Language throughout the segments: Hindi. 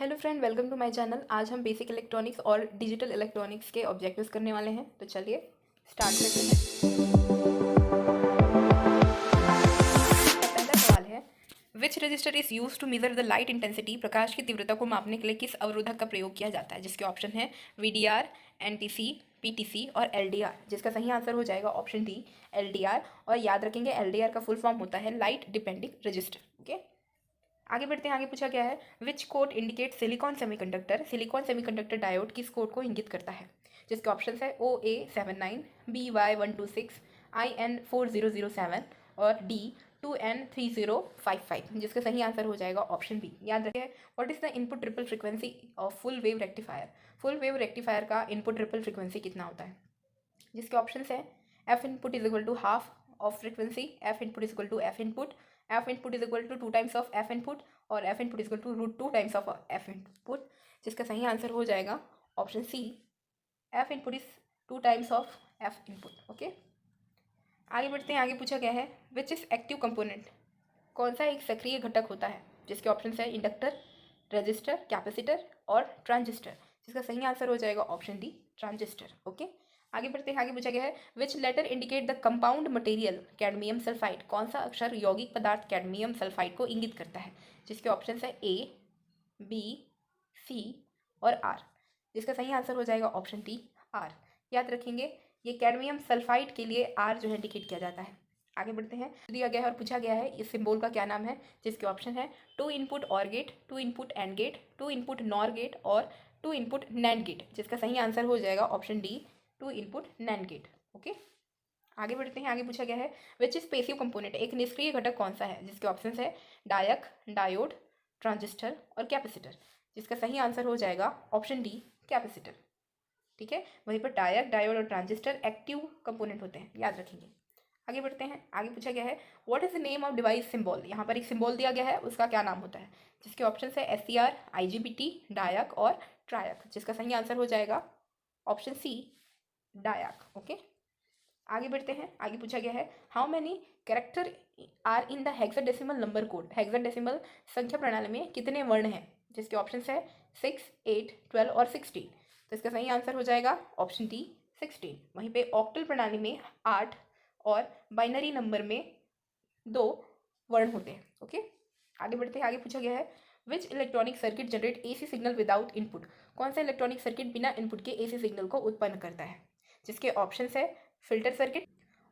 Hello friend, welcome to my channel. आज हम बेसिक इलेक्ट्रॉनिक्स और डिजिटल इलेक्ट्रॉनिक्स के ऑब्जेक्टिव्स करने वाले हैं। तो चलिए स्टार्ट करते हैं। पहला सवाल है, which register is use to measure the light intensity. प्रकाश की तीव्रता को मापने के लिए किस अवरोधक का प्रयोग किया जाता है? जिसके ऑप्शन है वीडीआर, एनटीसी, पीटीसी और एलडीआर। जिसका सही आंसर हो जाएगा ऑप्शन डी, एलडीआर। और याद रखेंगे एलडीआर का फुल फॉर्म होता है लाइट डिपेंडिंग रजिस्टर। ओके, आगे बढ़ते हैं। आगे पूछा गया है, विच code indicate silicon semiconductor. Silicon semiconductor diode किस कोड को इंगित करता है? जिसके ऑप्शन है OA79, BY126, IN4007 और D2N3055। जिसका सही आंसर हो जाएगा ऑप्शन बी। याद रखें, what is the input triple frequency of full wave rectifier. Full wave rectifier का इनपुट ट्रिपल फ्रीक्वेंसी कितना होता है? जिसके ऑप्शन है F input is equal to half of frequency, F input is equal to F input, F input is equal to 2 times of F input और F input is equal to √2 times of F input. जिसका सही आंसर हो जाएगा option C, F input is 2 times of F input. Okay, आगे बढ़ते हैं। आगे पूछा गया है, विच इज एक्टिव कंपोनेंट। कौन सा एक सक्रिय घटक होता है? जिसके ऑप्शन है इंडक्टर, रजिस्टर, कैपेसिटर और ट्रांजिस्टर। जिसका सही आंसर हो जाएगा ऑप्शन डी, ट्रांजिस्टर। ओके, आगे बढ़ते हैं। आगे पूछा गया है, which letter indicate the compound material cadmium sulphide. कौन सा अक्षर यौगिक पदार्थ कैडमियम सल्फाइड को इंगित करता है? जिसके ऑप्शन है ए, बी, सी और आर। जिसका सही आंसर हो जाएगा ऑप्शन डी, आर। याद रखेंगे ये कैडमियम सल्फाइड के लिए आर जो है इंडिकेट किया जाता है। आगे बढ़ते हैं। दिया गया है और पूछा गया है इस सिंबल का क्या नाम है? जिसके ऑप्शन है 2 input or gate, 2 input and gate, 2 input nor gate और 2 इनपुट नैंड गेट। जिसका सही आंसर हो जाएगा option D, 2 input NAND gate. Okay, आगे बढ़ते हैं। आगे पूछा गया है, विच इज पैसिव कंपोनेंट। एक निष्क्रिय घटक कौन सा है? जिसके ऑप्शन है डायक, डायोड, ट्रांजिस्टर और कैपेसिटर। जिसका सही आंसर हो जाएगा ऑप्शन डी, कैपेसिटर। ठीक है, वहीं पर डायक, डायोड और ट्रांजिस्टर एक्टिव कंपोनेंट होते हैं, याद रखेंगे। आगे बढ़ते हैं। आगे पूछा गया है, what is the name of device symbol. यहाँ पर एक सिंबल दिया गया है, उसका क्या नाम होता है? जिसके ऑप्शन है SCR, IGBT, डायक और ट्रायक। जिसका सही आंसर हो जाएगा ऑप्शन सी, डायक। ओके, आगे बढ़ते हैं। आगे पूछा गया है, how many character are in the hexadecimal number code. Hexadecimal संख्या प्रणाली में कितने वर्ण हैं? जिसके ऑप्शन है 6, 8, 12 और 16। तो इसका सही आंसर हो जाएगा ऑप्शन डी, 16। वहीं पे ऑक्टल प्रणाली में 8 और बाइनरी नंबर में 2 वर्ण होते हैं। ओके, आगे बढ़ते हैं। आगे पूछा गया है, विच electronic circuit generate AC signal without input. कौन सा इलेक्ट्रॉनिक सर्किट बिना इनपुट के AC सिग्नल को उत्पन्न करता है? जिसके ऑप्शन है फिल्टर सर्किट,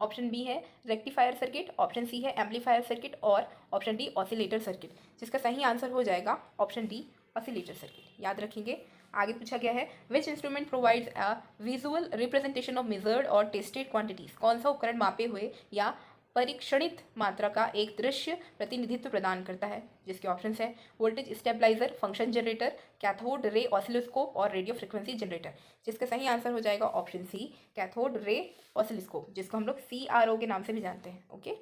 ऑप्शन बी है रेक्टिफायर सर्किट, ऑप्शन सी है एम्पलीफायर सर्किट और ऑप्शन डी ऑसिलेटर सर्किट। जिसका सही आंसर हो जाएगा ऑप्शन डी, ऑसिलेटर सर्किट। याद रखेंगे। आगे पूछा गया है, which instrument provides a visual representation of measured और टेस्टेड क्वांटिटीज। कौन सा उपकरण मापे हुए या परीक्षणित मात्रा का एक दृश्य प्रतिनिधित्व प्रदान करता है? जिसके ऑप्शन है voltage stabiliser, function generator, cathode ray oscilloscope और रेडियो फ्रिक्वेंसी जनरेटर। जिसका सही आंसर हो जाएगा option C, cathode ray oscilloscope, जिसको हम लोग CRO के नाम से भी जानते हैं। ओके,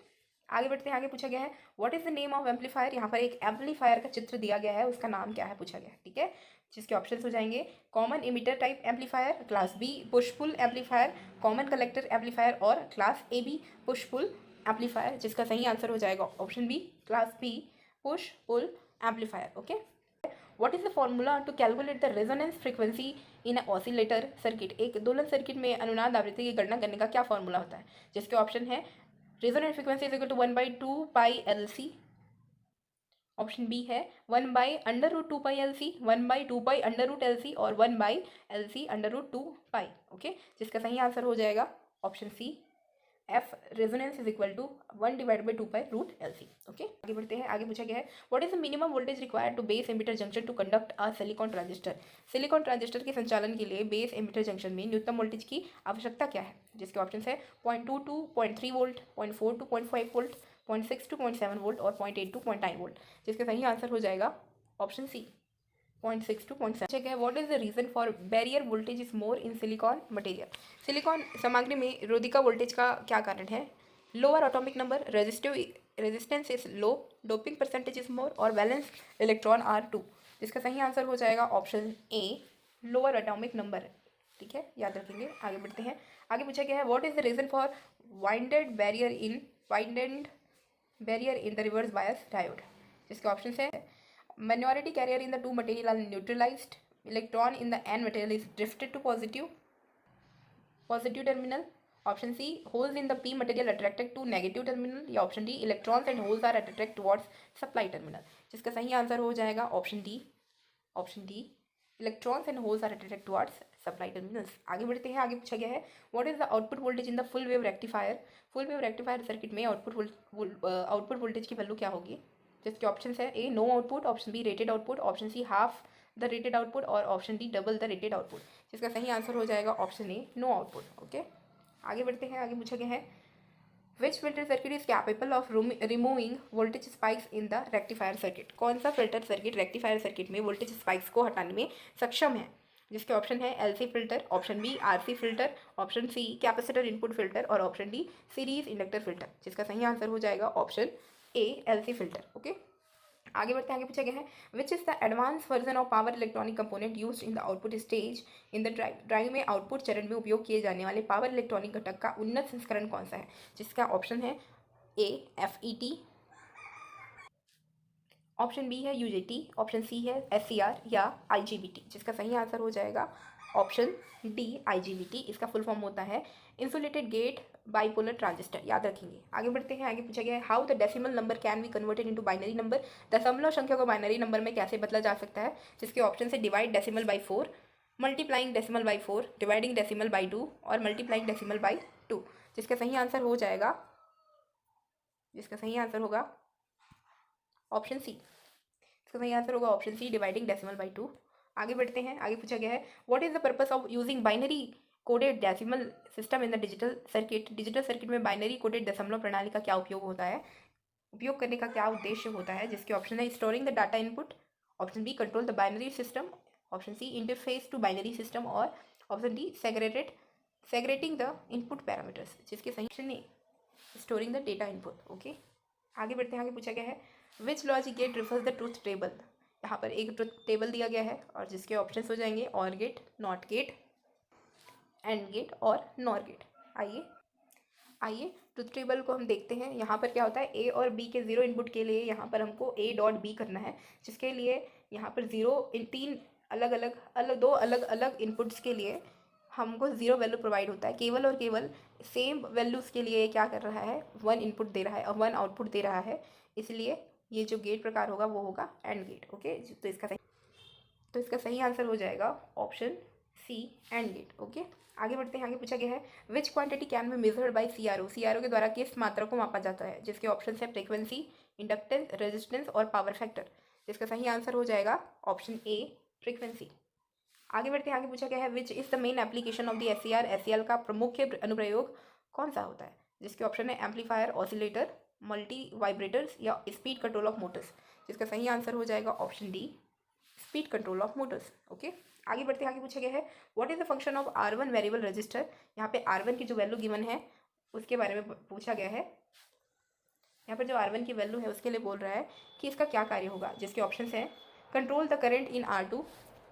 आगे बढ़ते हैं। आगे पूछा गया है, what is the name of amplifier. यहाँ पर एक एम्पलीफायर का चित्र दिया गया है, उसका नाम क्या है पूछा गया है। ठीक है, जिसके ऑप्शन हो जाएंगे common emitter type amplifier, class B push pull amplifier, common collector amplifier और class AB push pull amplifier. जिसका सही आंसर हो जाएगा option B, class B push pull amplifier. Okay, what is the formula to calculate the resonance frequency in a oscillator circuit. एक दोलन सर्किट में अनुनाद आवृत्ति की गणना करने का क्या फॉर्मूला होता है? जिसके ऑप्शन है resonance frequency is equal to 1/2 pi LC, option B है 1/√2 पाई LC, 1/2 पाई √LC और 1/LC√2 पाई। ओके, जिसका सही आंसर हो जाएगा option C, F resonance is equal to 1/2 pi √LC। Okay, आगे बढ़ते हैं। आगे पूछा गया है, what is the minimum voltage required to base emitter junction to conduct a silicon transistor. Silicon transistor के संचालन के लिए बेस एमिटर जंक्शन में न्यूनतम वोल्टेज की आवश्यकता क्या है? जिसके ऑप्शन है 0.2 to 0.3 volt, 0.4 to 0.5 volt, 0.6 to 0.7 volt और 0.8 टू 0.9 वोल्ट। जिसका सही आंसर हो जाएगा ऑप्शन सी, 0.6 टू 0.7। चेक है, what is the reason for barrier voltage is more in silicon material. Silicon सामग्री में रोधिका वोल्टेज का क्या कारण है? Lower atomic number, resistance is low, doping percentage is more और वैलेंस इलेक्ट्रॉन आर 2। जिसका सही आंसर हो जाएगा ऑप्शन ए, लोअर एटॉमिक नंबर। ठीक है, याद रखेंगे। आगे बढ़ते हैं। आगे पूछा गया है, what is the reason for widened barrier in the reverse bias diode. जिसके ऑप्शन है minority carrier in the two material are neutralized. Electron in the n material is drifted to positive terminal. Option C, holes in the p material attracted to negative terminal. या option D, electrons and holes are attract towards supply terminal. जिसका सही आंसर हो जाएगा option D. Option D, electrons and holes are attract towards supply terminals. आगे बढ़ते हैं. आगे पूछा गया है what is the output voltage in the full wave rectifier. Full wave rectifier circuit में आउटपुट वोल्टेज की वैल्यू क्या होगी. जिसके ऑप्शन है A no output, option B rated output, option C half the rated output और option D double the rated output. जिसका सही आंसर हो जाएगा option A no output. Okay, आगे बढ़ते हैं. आगे पूछा गया है which filter circuit is capable of removing voltage spikes in the rectifier circuit. कौन सा फिल्टर सर्किट रेक्टिफायर सर्किट में वोल्टेज स्पाइक्स को हटाने में सक्षम है. जिसके ऑप्शन है LC filter, option B RC filter, option C capacitor input filter और option D series inductor filter. जिसका सही आंसर हो जाएगा ऑप्शन ए एलसी फिल्टर. ओके, आगे बढ़ते हैं. आगे पूछा गया है which is the advance version of power electronic component used in the output stage in the drive. Drive में आउटपुट चरण में उपयोग किए जाने वाले पावर इलेक्ट्रॉनिक घटक का उन्नत संस्करण कौन सा है. जिसका ऑप्शन है ए एफईटी, ऑप्शन बी है यूजेटी, ऑप्शन सी है एससीआर या आईजीबीटी. जिसका सही आंसर हो जाएगा ऑप्शन डी आईजीबीटी. इसका फुल फॉर्म होता है इंसुलेटेड गेट बाइपोलर ट्रांजिस्टर. याद रखेंगे. आगे बढ़ते हैं. आगे पूछा गया है how the decimal number can be converted into binary number. दशमलव संख्या को बाइनरी नंबर में कैसे बदला जा सकता है. जिसके ऑप्शन से divide decimal by 4, multiplying decimal by 4, dividing decimal by 2 और मल्टीप्लाइंग डेसिमल बाई 2. जिसका सही आंसर हो जाएगा, जिसका सही आंसर होगा ऑप्शन सी. इसका सही आंसर होगा option C dividing decimal by 2. आगे बढ़ते हैं. आगे पूछा गया है what is the purpose of using binary coded decimal system in the digital circuit. Digital circuit में बाइनरी कोडेड दशमलव प्रणाली का क्या उपयोग होता है, उपयोग करने का क्या उद्देश्य होता है. जिसके ऑप्शन है storing the data input, option B control the binary system, option C interface to binary system और option D segregating the input parameters. जिसके सही option A storing the data input. Okay, आगे बढ़ते हैं. आगे पूछा गया है which logic gate refers the truth table. यहाँ पर एक ट्रूथ टेबल दिया गया है और जिसके ऑप्शन हो जाएंगे or gate, not gate, and gate और नॉर गेट. आइए ट्रूथ टेबल को हम देखते हैं. यहाँ पर क्या होता है ए और बी के जीरो इनपुट के लिए यहाँ पर हमको ए डॉट बी करना है. जिसके लिए यहाँ पर दो अलग अलग इनपुट्स के लिए हमको ज़ीरो वैल्यू प्रोवाइड होता है. केवल और केवल सेम वैल्यूज़ के लिए क्या कर रहा है, वन इनपुट दे रहा है और वन आउटपुट दे रहा है. इसलिए ये जो गेट प्रकार होगा वो होगा एंड गेट. ओके, तो इसका सही आंसर हो जाएगा option C and gate. Okay, आगे बढ़ते हैं. आगे पूछा गया है which quantity can be measured by CRO. CRO के द्वारा किस मात्रा को मापा जाता है. जिसके ऑप्शन है फ्रीक्वेंसी, इंडक्टेंस, रेजिस्टेंस और पावर फैक्टर. जिसका सही आंसर हो जाएगा ऑप्शन ए फ्रीक्वेंसी. आगे बढ़ते हैं. आगे पूछा गया है which is the main application of the SCR. SCR का प्रमुख अनुप्रयोग कौन सा होता है. जिसके ऑप्शन है एम्पलीफायर, ऑसिलेटर, मल्टी वाइब्रेटर्स या स्पीड कंट्रोल ऑफ मोटर्स. जिसका सही आंसर हो जाएगा option D speed control of Motors. Okay, आगे बढ़ते हैं. आगे पूछा गया है what is the function of R1 variable resistor. यहाँ पे R1 की जो वैल्यू गिवन है उसके बारे में पूछा गया है. यहाँ पर जो R1 की वैल्यू है उसके लिए बोल रहा है कि इसका क्या कार्य होगा. जिसके ऑप्शन हैं control the current in R2,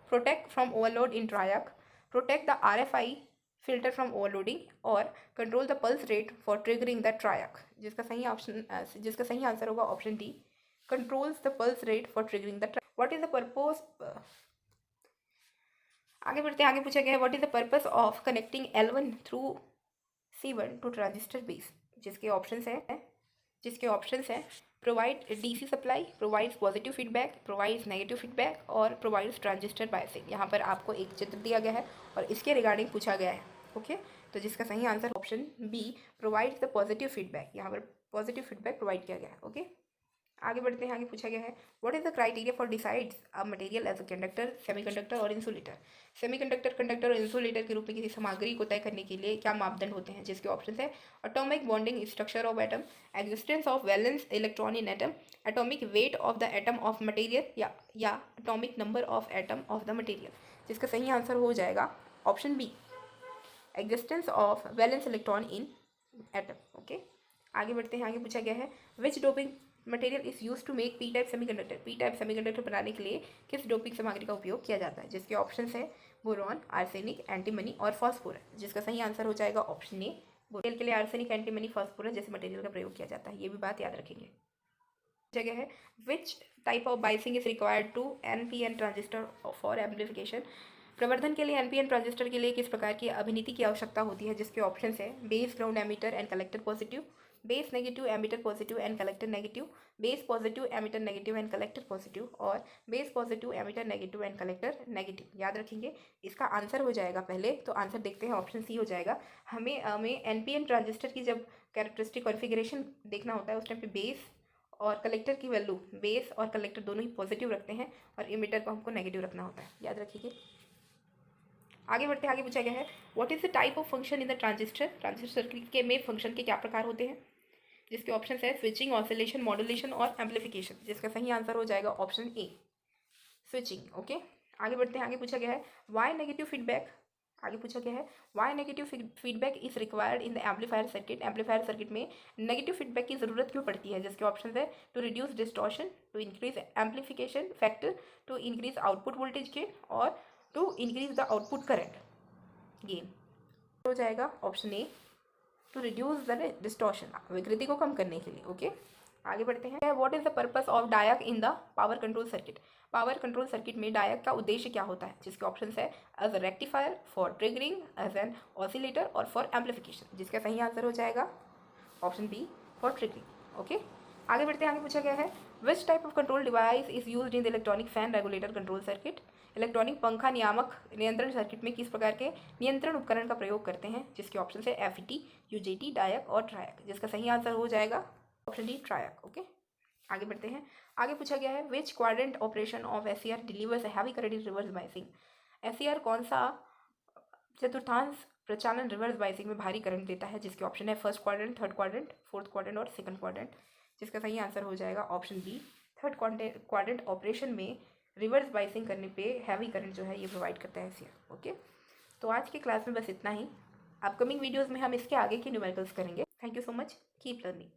protect from overload in triac, protect the RFI filter from overloading और control the pulse rate for triggering the triac. जिसका सही आंसर होगा option D controls the pulse rate for triggering the triac. What is the purpose. आगे बढ़ते हैं. आगे पूछा गया है what is the purpose of connecting L1 through C1 to transistor base. जिसके ऑप्शंस हैं provide DC supply, provides positive feedback, provides negative feedback और प्रोवाइड्स ट्रांजिस्टर बायसिंग. यहाँ पर आपको एक चित्र दिया गया है और इसके रिगार्डिंग पूछा गया है. ओके, तो जिसका सही answer option B provides the positive feedback. यहाँ पर पॉजिटिव फीडबैक प्रोवाइड किया गया है. ओके, आगे बढ़ते हैं. आगे पूछा गया है what is the criteria for decides a material as a conductor, semiconductor और इंसुलेटर. सेमीकंडक्टर, कंडक्टर और इंसुलेटर के रूप में किसी सामग्री को तय करने के लिए क्या मापदंड होते हैं. जिसके ऑप्शन है atomic bonding structure of atom, existence of valence electron in atom, atomic weight of the atom of material या atomic number of atom of the material. जिसका सही आंसर हो जाएगा option B existence of valence electron in atom. Okay, आगे बढ़ते हैं. आगे पूछा गया है which doping material is use to make P type semiconductor. P type semiconductor बनाने के लिए किस डोपिंग सामग्री का उपयोग किया जाता है. जिसके ऑप्शन है बोरॉन, आर्सेनिक, एंटीमनी और फॉस्फोरस. जिसका सही आंसर हो जाएगा ऑप्शन ए. बोरेल के लिए आर्सेनिक, एंटीमनी, फॉस्फोरस जैसे मटेरियल का प्रयोग किया जाता है. ये भी बात याद रखेंगे. जगह है which type of biasing is required to NPN transistor for amplification. प्रवर्धन के लिए एनपीएन ट्रांजिस्टर के लिए किस प्रकार की अभिनीति की आवश्यकता होती है, जिसके ऑप्शन है base ground emitter and collector positive, base negative emitter positive and collector negative, base positive emitter negative and collector positive, और base positive emitter negative and collector negative. याद रखेंगे इसका आंसर हो जाएगा, पहले तो आंसर देखते हैं, ऑप्शन सी हो जाएगा। हमें एनपीएन ट्रांजिस्टर की जब कैरेक्टरिस्टिक कॉन्फ़िगरेशन देखना होता है उस टाइम पे बेस और कलेक्टर की वैल्यू, बेस और कलेक्टर दोनों ही पॉजिटिव रखते हैं और इमीटर को हमको नेगेटिव रखना होता है, याद रखिए। आगे बढ़ते हैं, आगे पूछा गया है what is the type of function in the transistor. Transistor circuit के में फंक्शन के क्या प्रकार होते हैं, जिसके ऑप्शन है स्विचिंग, ऑसिलेशन, मॉड्यूलेशन और एम्पलीफिकेशन। जिसका सही आंसर हो जाएगा ऑप्शन ए, स्विचिंग। ओके, आगे बढ़ते हैं, आगे पूछा गया है वाई नेगेटिव फीडबैक। आगे पूछा गया है why negative feedback is required in the amplifier circuit. Amplifier circuit में नेगेटिव फीडबैक की जरूरत क्यों पड़ती है, जिसके ऑप्शन है to reduce distortion, to increase amplification factor, to increase output voltage gain और to increase the output current gain. हो जाएगा option A, to reduce the distortion, विकृति को कम करने के लिए। ओके, आगे बढ़ते हैं what is the purpose of डायक in the power control circuit. Power control circuit में डायक का उद्देश्य क्या होता है, जिसके ऑप्शन है as a rectifier, for triggering, as an oscillator और फॉर एम्पलीफिकेशन। जिसका सही आंसर हो जाएगा option B, for triggering. Okay, आगे बढ़ते हैं, आगे पूछा गया है which type of control device is used in the electronic fan regulator control circuit. Electronic पंखा नियामक नियंत्रण सर्किट में किस प्रकार के नियंत्रण उपकरण का प्रयोग करते हैं, जिसके ऑप्शन है एफईटी, यूजेटी, डायक और ट्रायक। जिसका सही आंसर हो जाएगा ऑप्शन डी, ट्रायक। ओके, आगे बढ़ते हैं, आगे पूछा गया है विच quadrant operation of SER delivers heavy current in reverse biasing. SER कौन सा चतुर्थांश प्रचालन रिवर्स बाइसिंग में भारी करंट देता है, जिसके ऑप्शन है first quadrant, third quadrant, fourth quadrant और सेकंड क्वाड्रेंट। जिसका सही आंसर हो जाएगा option B, third quadrant operation में रिवर्स बाइसिंग करने पे हैवी करंट जो है ये प्रोवाइड करता है एसईआर। ओके, तो आज की क्लास में बस इतना ही। अपकमिंग वीडियोज़ में हम इसके आगे के न्यूमेरिकल्स करेंगे। Thank you so much, keep learning.